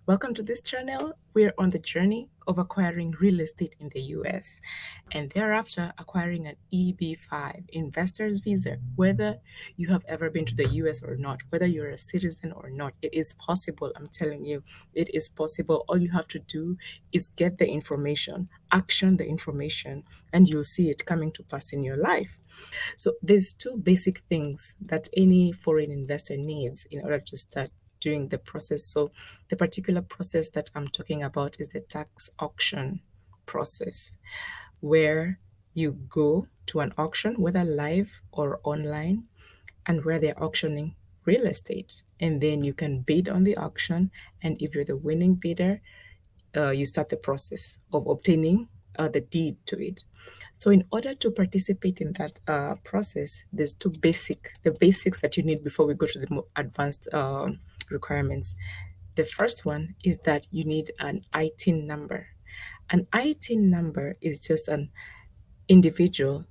Welcome to this channel. We're on the journey of acquiring real estate in the US and thereafter acquiring an EB5 investor's visa. Whether you have ever been to the US or not, whether you're a citizen or not, it is possible. I'm telling you, it is possible. All you have to do is get the information, action the information, and you'll see it coming to pass in your life. So there's two basic things that any foreign investor needs in order to start doing the process. So the particular process that I'm talking about is the tax auction process, where you go to an auction, whether live or online, and where they're auctioning real estate. And then you can bid on the auction. And if you're the winning bidder, you start the process of obtaining the deed to it. So, in order to participate in that process, there's the basics that you need before we go to the more advanced requirements. The first one is that you need an ITIN number. An ITIN number is just an individual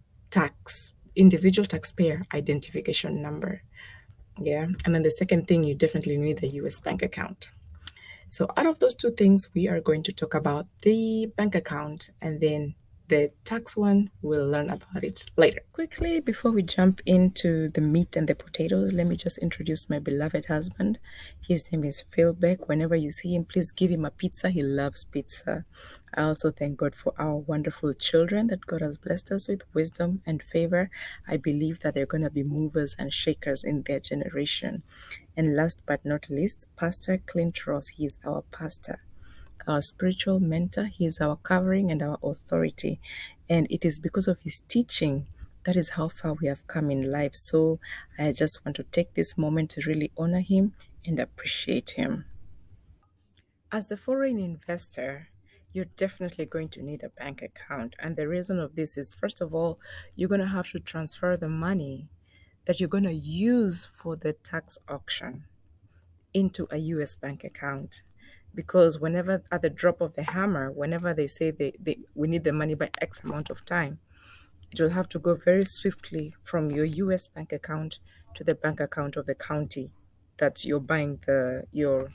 individual taxpayer identification number. Yeah. And then the second thing, you definitely need a US bank account. So, out of those two things, we are going to talk about the bank account, and then the tax one, we'll learn about it later. Quickly, before we jump into the meat and the potatoes, let me just introduce my beloved husband. His name is Phil Beck. Whenever you see him, please give him a pizza. He loves pizza. I also thank God for our wonderful children that God has blessed us with wisdom and favor. I believe that they're going to be movers and shakers in their generation. And last but not least, Pastor Clint Ross. He is our pastor, our spiritual mentor. He is our covering and our authority. And it is because of his teaching that is how far we have come in life. So I just want to take this moment to really honor him and appreciate him. As the foreign investor, you're definitely going to need a bank account. And the reason of this is, first of all, you're going to have to transfer the money that you're going to use for the tax auction into a US bank account. Because whenever, at the drop of the hammer, whenever they say we need the money by X amount of time, it will have to go very swiftly from your US bank account to the bank account of the county that you're buying your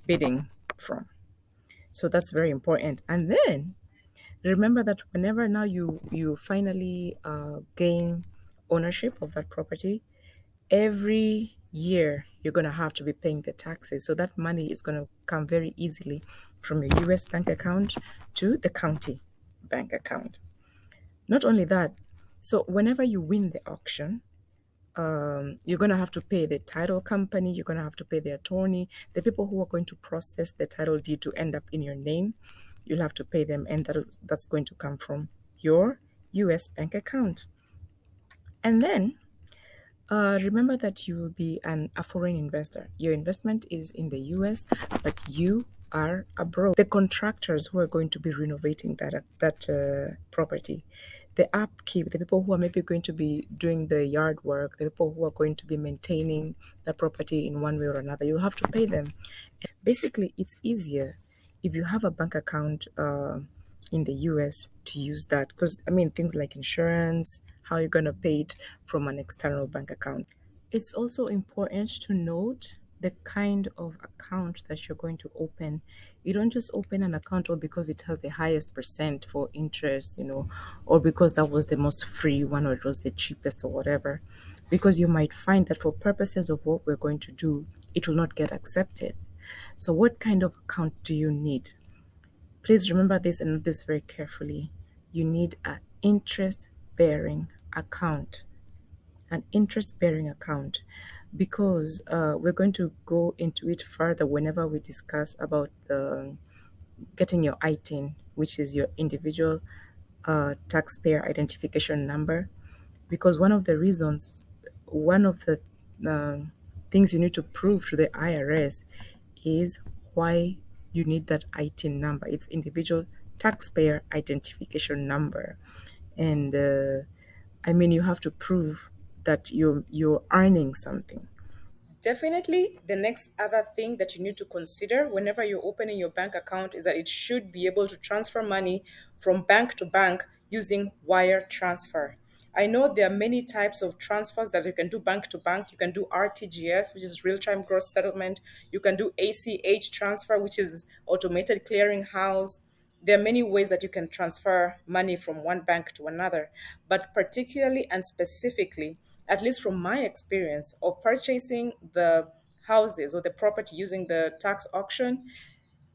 bidding from. So that's very important. And then remember that whenever now you finally gain ownership of that property, every year you're going to have to be paying the taxes. So that money is going to come very easily from your US bank account to the county bank account. Not only that, so whenever you win the auction, you're going to have to pay the title company, you're going to have to pay the attorney, the people who are going to process the title deed to end up in your name. You'll have to pay them, and that's going to come from your US bank account. And then remember that you will be a foreign investor. Your investment is in the US, but you are abroad. The contractors who are going to be renovating that property, the upkeep, the people who are maybe going to be doing the yard work, the people who are going to be maintaining the property in one way or another, you'll have to pay them. Basically, it's easier if you have a bank account in the US to use that, because I mean, things like insurance, how you're going to pay it from an external bank account. It's also important to note the kind of account that you're going to open. You don't just open an account or because it has the highest percent for interest, or because that was the most free one or it was the cheapest or whatever. Because you might find that for purposes of what we're going to do, it will not get accepted. So, what kind of account do you need? Please remember this and note this very carefully. You need an interest bearing account. An interest bearing account, because we're going to go into it further whenever we discuss about getting your ITIN, which is your individual taxpayer identification number. Because one of the things you need to prove to the IRS is why you need that ITIN number. It's individual taxpayer identification number. And I mean, you have to prove that you're earning something. Definitely, the next other thing that you need to consider whenever you're opening your bank account is that it should be able to transfer money from bank to bank using wire transfer. I know there are many types of transfers that you can do bank to bank. You can do RTGS, which is real time gross settlement. You can do ACH transfer, which is automated clearing house. There are many ways that you can transfer money from one bank to another. But particularly and specifically, at least from my experience of purchasing the houses or the property using the tax auction,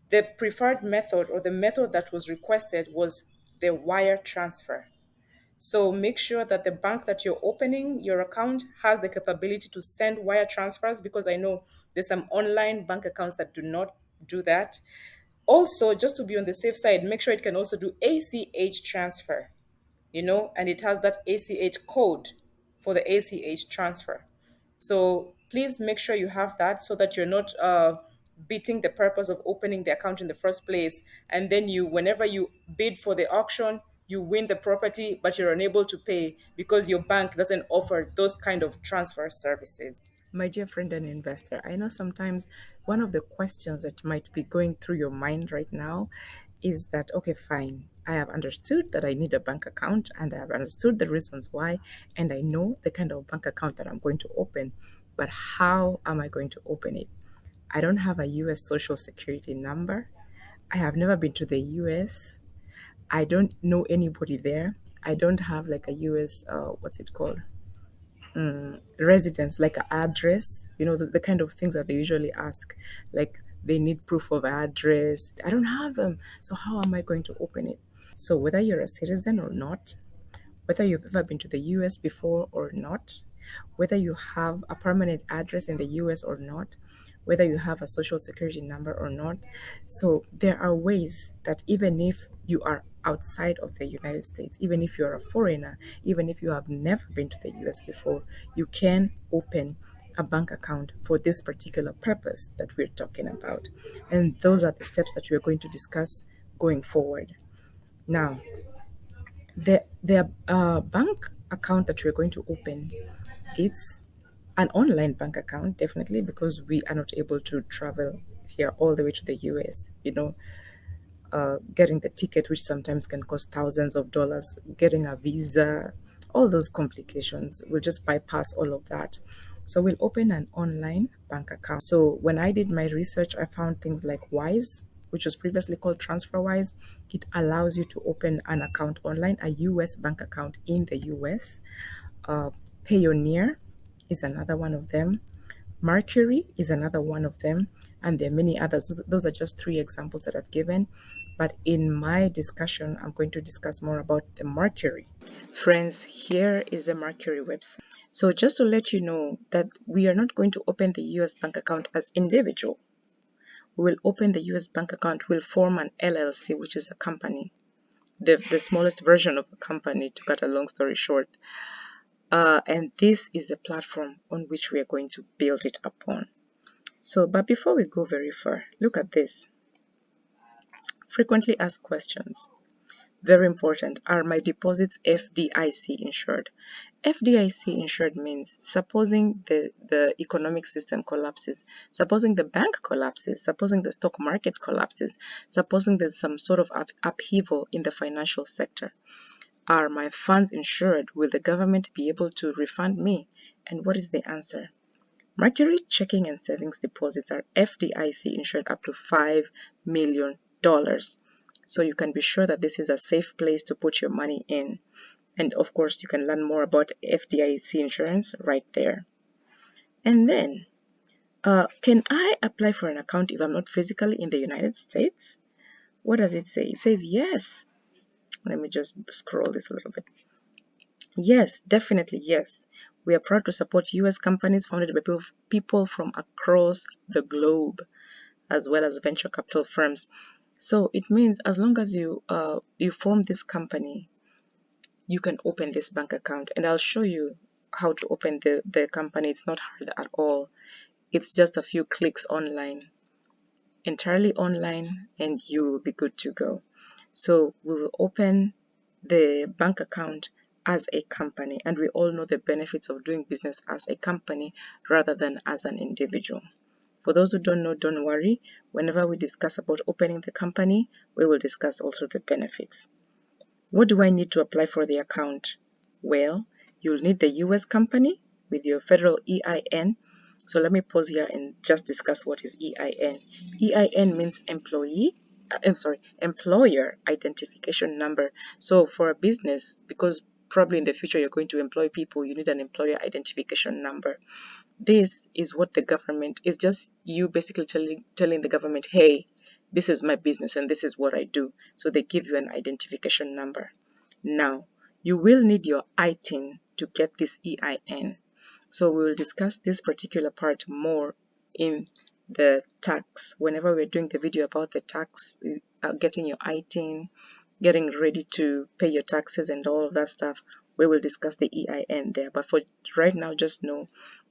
the preferred method or the method that was requested was the wire transfer. So make sure that the bank that you're opening your account has the capability to send wire transfers, because I know there's some online bank accounts that do not do that. Also, just to be on the safe side, make sure it can also do ACH transfer, and it has that ACH code for the ACH transfer. So please make sure you have that so that you're not beating the purpose of opening the account in the first place. And then whenever you bid for the auction, you win the property, but you're unable to pay because your bank doesn't offer those kind of transfer services. My dear friend and investor, I know sometimes one of the questions that might be going through your mind right now is that, okay, fine, I have understood that I need a bank account and I have understood the reasons why, and I know the kind of bank account that I'm going to open, but how am I going to open it? I don't have a US social security number. I have never been to the US. I don't know anybody there. I don't have like a US, what's it called? Residence, like an address, the kind of things that they usually ask, like they need proof of address. I don't have them. So how am I going to open it? So whether you're a citizen or not, whether you've ever been to the US before or not, whether you have a permanent address in the US or not, whether you have a social security number or not. So there are ways that even if you are outside of the United States, even if you're a foreigner, even if you have never been to the US before, you can open a bank account for this particular purpose that we're talking about. And those are the steps that we're going to discuss going forward. Now, the bank account that we're going to open, it's an online bank account, definitely, because we are not able to travel here all the way to the US. Getting the ticket, which sometimes can cost thousands of dollars, getting a visa, all those complications. We'll just bypass all of that. So we'll open an online bank account. So when I did my research, I found things like Wise, which was previously called TransferWise. It allows you to open an account online, a US bank account in the US. Uh, Payoneer is another one of them. Mercury is another one of them, and there are many others. Those are just three examples that I've given. But in my discussion, I'm going to discuss more about the Mercury. Friends, here is the Mercury website. So just to let you know that we are not going to open the US bank account as individual. We will open the US bank account, we'll form an LLC, which is a company, the smallest version of a company, to cut a long story short. And this is the platform on which we are going to build it upon. So, but before we go very far, look at this. Frequently asked questions. Very important. Are my deposits FDIC insured? FDIC insured means supposing the economic system collapses, supposing the bank collapses, supposing the stock market collapses, supposing there's some sort of upheaval in the financial sector. Are my funds insured? Will the government be able to refund me? And what is the answer? Mercury checking and savings deposits are FDIC insured up to $5 million. So you can be sure that this is a safe place to put your money in. And of course, you can learn more about FDIC insurance right there. And then, can I apply for an account if I'm not physically in the United States? What does it say? It says yes. Let me just scroll this a little bit. Yes, definitely yes. We are proud to support US companies founded by people from across the globe, as well as venture capital firms. So it means as long as you form this company, you can open this bank account. And I'll show you how to open the company. It's not hard at all. It's just a few clicks online, entirely online, and you will be good to go. So we will open the bank account as a company, and we all know the benefits of doing business as a company rather than as an individual. For those who don't know, don't worry. Whenever we discuss about opening the company, we will discuss also the benefits. What do I need to apply for the account? Well, You'll need the US company with your federal EIN. So let me pause here and just discuss what is EIN. EIN means employer identification number. So for a business, because probably in the future you're going to employ people, you need an employer identification number. This is what the government is, just you basically telling the government, hey, this is my business and this is what I do. So they give you an identification number. Now, you will need your ITIN to get this EIN. So we will discuss this particular part more in the tax. Whenever we're doing the video about the tax, getting your ITIN, getting ready to pay your taxes and all of that stuff, we will discuss the EIN there. But for right now, just know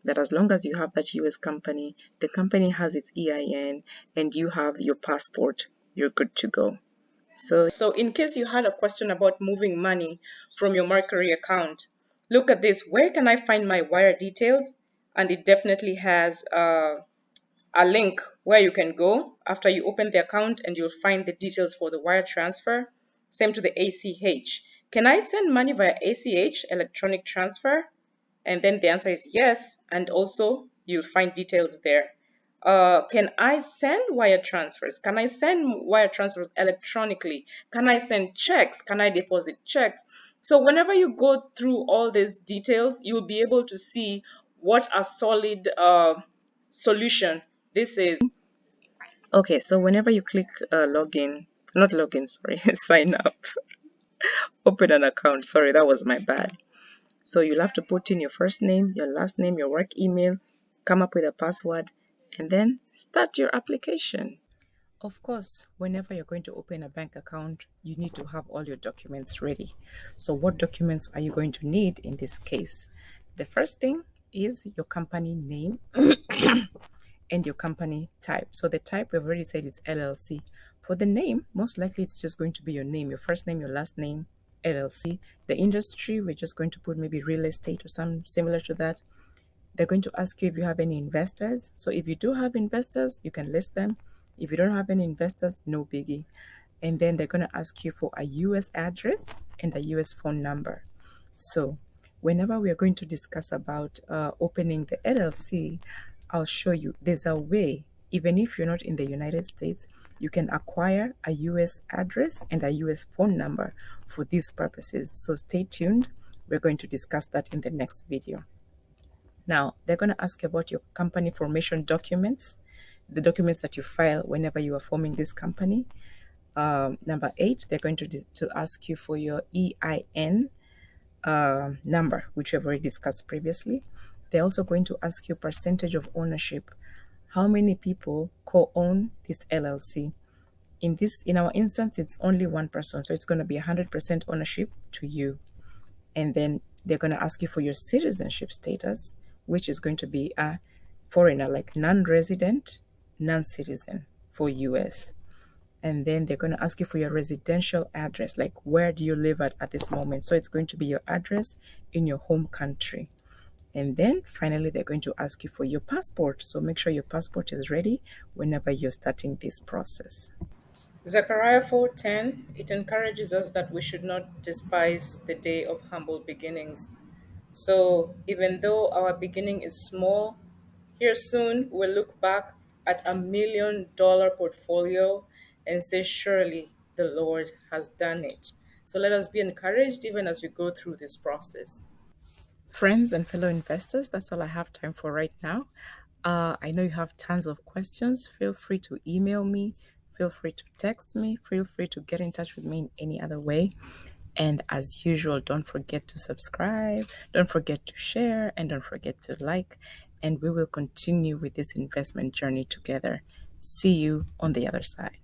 that as long as you have that US company, the company has its EIN, and you have your passport, you're good to go. So in case you had a question about moving money from your Mercury account, look at this. Where can I find my wire details? And it definitely has a link where you can go after you open the account, and you'll find the details for the wire transfer. Same to the ACH. Can I send money via ACH, electronic transfer? And then the answer is yes. And also you'll find details there. Can I send wire transfers? Can I send wire transfers electronically? Can I send checks? Can I deposit checks? So whenever you go through all these details, you'll be able to see what a solid solution this is. Okay, so whenever you click login, not login, sorry, sign up, open an account. Sorry, that was my bad. So you'll have to put in your first name, your last name, your work email, come up with a password, and then start your application. Of course, whenever you're going to open a bank account, you need to have all your documents ready. So what documents are you going to need in this case? The first thing is your company name and your company type. So the type, we've already said it's LLC. For the name, most likely it's just going to be your name, your first name, your last name, LLC. The industry, we're just going to put maybe real estate or something similar to that. They're going to ask you if you have any investors. So if you do have investors, you can list them. If you don't have any investors, no biggie. And then they're going to ask you for a US address and a US phone number. So whenever we are going to discuss about opening the LLC, I'll show you there's a way, even if you're not in the United States, you can acquire a US address and a US phone number for these purposes. So stay tuned. We're going to discuss that in the next video. Now, they're going to ask you about your company formation documents, the documents that you file whenever you are forming this company. Number 8, they're going to ask you for your EIN number, which we've already discussed previously. They're also going to ask you percentage of ownership. How many people co-own this LLC? In our instance, it's only one person, so it's going to be 100% ownership to you. And then they're going to ask you for your citizenship status, which is going to be a foreigner, like non-resident, non-citizen for US. And then they're going to ask you for your residential address, like where do you live at this moment? So it's going to be your address in your home country. And then finally, they're going to ask you for your passport. So make sure your passport is ready whenever you're starting this process. Zechariah 4:10, it encourages us that we should not despise the day of humble beginnings. So even though our beginning is small, here soon we'll look back at $1 million portfolio and say, surely the Lord has done it. So let us be encouraged even as we go through this process. Friends and fellow investors, that's all I have time for right now. I know you have tons of questions. Feel free to email me. Feel free to text me. Feel free to get in touch with me in any other way. And as usual, don't forget to subscribe, don't forget to share, and don't forget to like. And we will continue with this investment journey together. See you on the other side.